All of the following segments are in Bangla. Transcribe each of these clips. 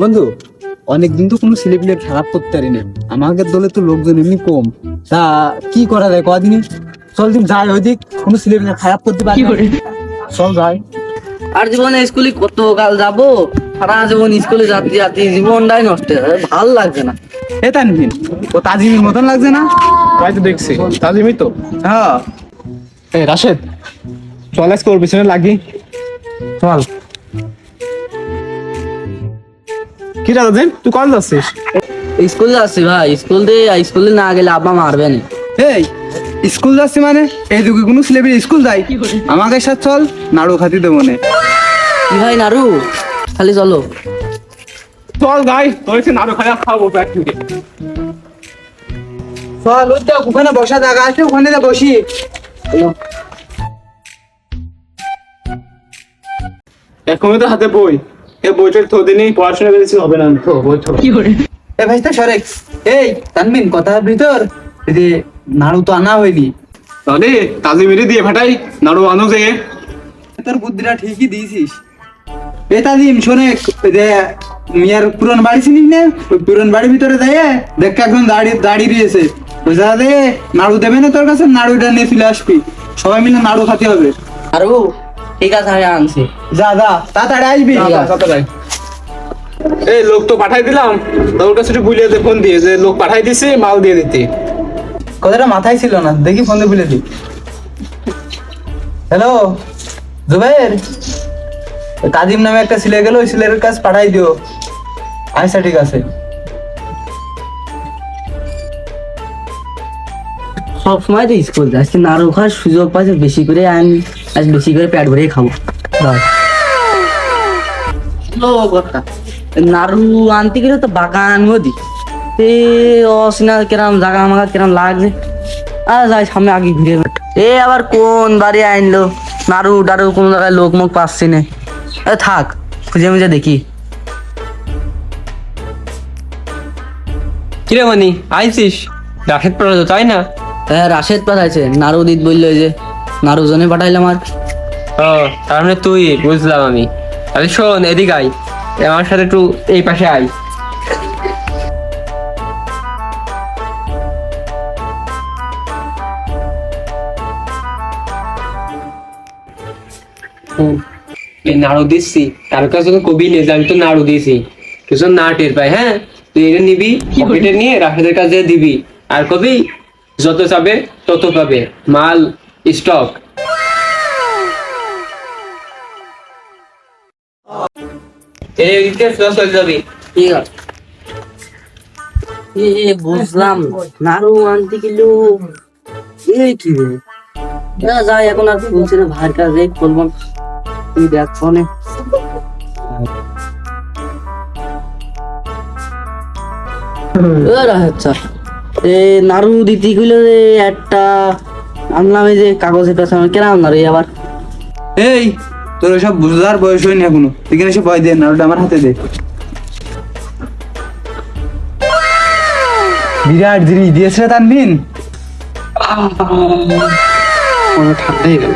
বন্ধু, অনেকদিন তো কোনো ছেলেপিলে খারাপ করতে পারি না। আমাদের দলে তো লোকজন এমনি কম, তা কি করা যায় কদিনই? চল দিন যাই ওইদিক, কোনো ছেলেপিলে খারাপ করতে পারি না। চল যাই। আর জীবনে স্কুলে কত কাল যাবো, সারা জীবন স্কুলে যাতে যাতে জীবনটাই নষ্ট হয়ে যাবে, ভাল লাগছে না। এ তানভীর, ও তাজিমের মতন লাগছে না? তাই তো দেখছি, তাজিমই তো। হ্যাঁ এই রাশেদ, চল আজকে ওর পিছনে লাগি। চল। কি রাজেন, তুই কল যাচ্ছিস? স্কুল যাচ্ছি ভাই, স্কুলে না গেলে আব্বা মারবে না। এই স্কুল যাচ্ছি মানে? এই যুগে কোনো ছেলেপিলে স্কুল যায়? আমাকে সাথে চল, নাড়ু খাতি দেবো নে। কি ভাই নাড়ু, খালি চলো। চল গাই, তোর এসে নাড়ু খাওয়া খাবো পেট থেকে। চল, ওই দেখ ওখানে বসা জায়গা আছে, ওখানে যা বসি। এখন তো হাতে বই, এই বইটার থদিনই পড়াশোনা করেছি হবে না তো বই তো। এ ভাই তো সরেক। এই তানবিন, কথার ভিতর এই যে নাড়ু তো আনা হয়নি। তাহলে তাজিমেরই দিয়ে ফাটাই, নাড়ু আনো যে। তোর বুদ্ধিটা ঠিকই দিয়েছিস। এ তাজিম শোনেক, ওই যে মিয়ার পুরন বাড়ি চিনিস না? ওই পুরন বাড়ির ভিতরে যাই দেখ একজন দাঁড়িয়ে রয়েছে, ওই জায়গাতে নাড়ু দেবে না তোর কাছে, নাড়ুটা নিয়ে চলে আসবি, সবাই মিলে নাড়ু খাতে হবে। নাড়ু ঠিক আছে, আমি আনছি। যা যা তাড়াতাড়ি আসবি। এই লোক তো পাঠাই দিলাম, তোর কাছে একটু বুঝিয়ে দে ফোন দিয়ে যে লোক পাঠাই দিছি, মাল দিয়ে দিতে। কথাটা মাথায় ছিল না, দেখি ফোন দিয়ে বলে দি। হ্যালো জুবাইর, কাজিম নামে একটা ছেলে গেল, ওই ছেলের কাছে পাঠাই দিও। আচ্ছা ঠিক আছে। সব সময় তো স্কুল যাচ্ছি, নাড়ু খাওয়ার সুযোগ পাচ্ছে বেশি করে, আমি আজ বেশি করে পেট ভরে খাবো। নাড়ু আনতে গেলে তো বাগান মদি, অসিনা কিরাম জাগা আমাকে কিরাম লাগছে। আর যাই সামনে আগে ঘুরে এ আবার কোন বাড়ি আনলো নাড়ু ডাড়ু, কোন জায়গায় লোক মুখ পাচ্ছি না। থাক, খুঁজে মুজে দেখি। কিরে মানি আইসিস? রাশেদ পড়া তো তাই না? হ্যাঁ রাশেদ পাঠাইছে, নাড়ু দিত বললো যে নাড়ু জনে পাঠাইলাম। আর ও তার মানে তুই, বুঝলাম আমি। তাহলে শোন, এদিকে আয়, আমার সাথে একটু এই পাশে আয়। এই নাড়ু দিচ্ছি, তার কাছে তো কবি নেই যে আমি তো নাড়ু দিয়েছি, কিছু না টের পাই। হ্যাঁ, তুই এটা নিবি, পকেটে নিয়ে রাশেদের কাছে দিবি, আর কবি যত চাবে তত পাবে, মাল স্টক। চলে যাবি। ঠিক আছে। বুঝলাম, নাড়ু আনতে গেলো এই কি রে? যাই এখন আর বলছি না, ভাইয়ের কাছে বলবো তুই দেখ ফোনে। আচ্ছা নাড়ু দিতে গেলো যে একটা আনলাম, এই যে কাগজের পেছনে কেরাম নাড়ু আবার। এই তোর সব বুঝার বয়স হয়নি এখনো, এখানে এসে ভয় দে, নাড়ুটা আমার হাতে দে। বিরাট জিনিস দিয়েছে রে তানবিন। ঠান্ডা হয়ে গেল।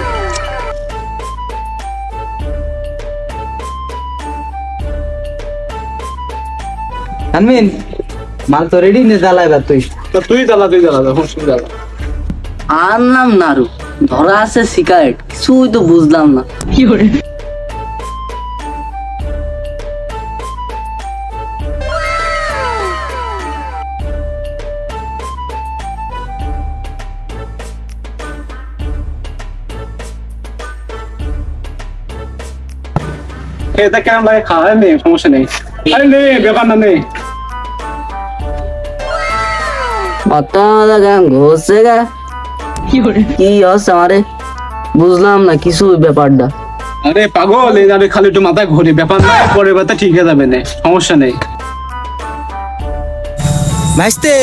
তানবিন, মাল তো রেডি, নে জ্বালা এবার তুই। তো তুই জ্বালা তখন শুন জ্বালা। আনলাম নাড়ু, ধরা আছে সিগারেট, কিছুই তো বুঝলাম না। কি করে এটা কেমন লাগে খাওয়া নেই, সমস্যা নেই। আরে নেই, ব্যাপার না, নেই। মাথা কেন ঘষছে গা? কি হচ্ছে আমারে, বুঝলাম না কিছু ব্যাপারটা। আরে পাগল, এই যাবে খালি একটু মাথা ঘুরে, ব্যাপার না, পরে ব্যথা ঠিক হয়ে যাবে, না সমস্যা নেই। ভাইস্তে,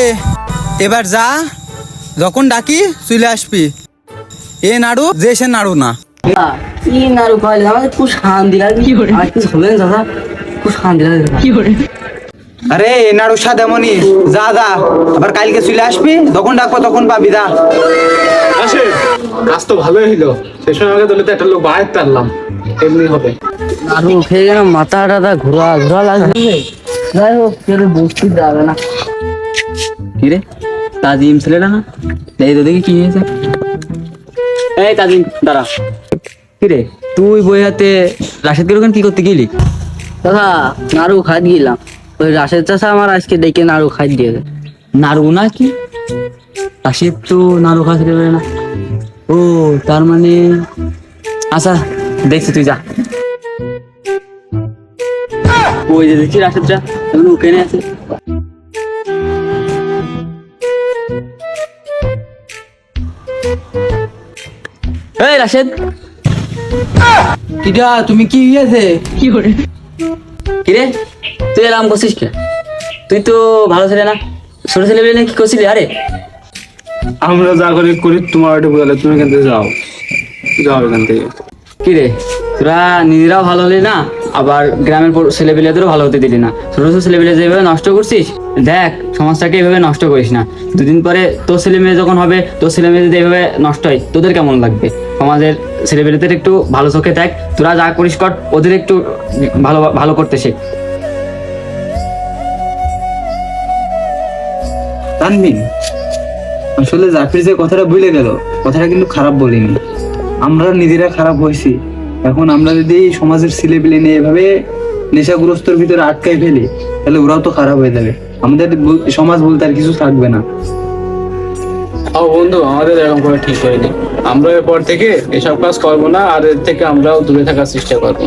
এবার যা, যখন ডাকি চলে আসবি। এ নাড়ু যে সে নাড়ু না। কি নাড়ু খাইলে আমাদের খুব শান্তি লাগে। আর কিছু হলেন দাদা, খুব শান্তি লাগে। কি করে আরে এ নাড়ু স্বাদ এমনই, যা যা, আবার কালকে চলে আসবি, যখন ডাকবো তখন পাবি, যা। আসে, কাজ তো ভালোই হইলো, সে সময় আমাকে দলে তো একটা লোক বাড়াইতে পারলাম, এমনি হবে। নাড়ু খেয়ে গেলাম, মাথা টাথা ঘোরা ঘোরা লাগছে। যাই হোক কেউ বুঝতে যাবে না। কিরে তাজিম ছেলেটা না, এই তো দেখি কি হয়েছে। এই তাজিম দাঁড়া। কিরে তুই বই হাতে রাশেদকে ওখানে কি করতে গেলি? দাদা নাড়ু খাই গেলাম, ওই রাশেদ চাষা আমার আজকে ডেকে নাড়ু খাই দিয়েছে। নাড়ু না কি? রাশেদ তো নাড়ু খাওয়া ছেড়ে না। ও তার মানে আচ্ছা দেখছি, তুই যা। ওই যে দেখছি রাশেদটা এখন ওখানে আছে। এই রাশেদ, কিটা তুমি কি হয়েছে? কিরে তুই এলাম করছিস কে? তুই তো ভালো ছেলে না, ছোট ছেলে বলে কি করছিলি? আরে আমরা যা করে করি তোমার একটু বলে, তুমি এখান থেকে যাও, যাও এখান থেকে। কিরে তোরা নিজেরাও ভালো হলি না, আবার গ্রামের ছেলেপেলেদেরও ভালো হতে দিলি না। ছোট ছোট ছেলেপেলে যেভাবে নষ্ট করছিস, দেখ সমাজটাকে এইভাবে নষ্ট করিস না। দুদিন পরে তোর ছেলে মেয়ে যখন হবে, তোর ছেলে মেয়ে যদি এইভাবে নষ্ট হয় তোদের কেমন লাগবে? সমাজের ছেলেপেলেদের একটু ভালো চোখে দেখ, তোরা যা করিস কর, ওদের একটু ভালো ভালো করতে শেখ। তানভীর, আসলে জাফির যে কথাটা ভুলে গেল, কথাটা কিন্তু খারাপ বলিনি। আমরা নিজেরা খারাপ হয়েছি। এখন আমরা যদি এই সমাজের ছেলেপিলে নিয়ে এভাবে নেশাগ্রস্তর ভিতরে আটকাই ফেলি, তাহলে ওরাও তো খারাপ হয়ে যাবে। আমাদের সমাজ বলতে আর কিছু থাকবে না। ও বন্ধু, আমাদের এরকম করে ঠিক হয়নি। আমরা এরপর থেকে এসব কাজ করবো না, আর এর থেকে আমরাও দূরে থাকার চেষ্টা করবো।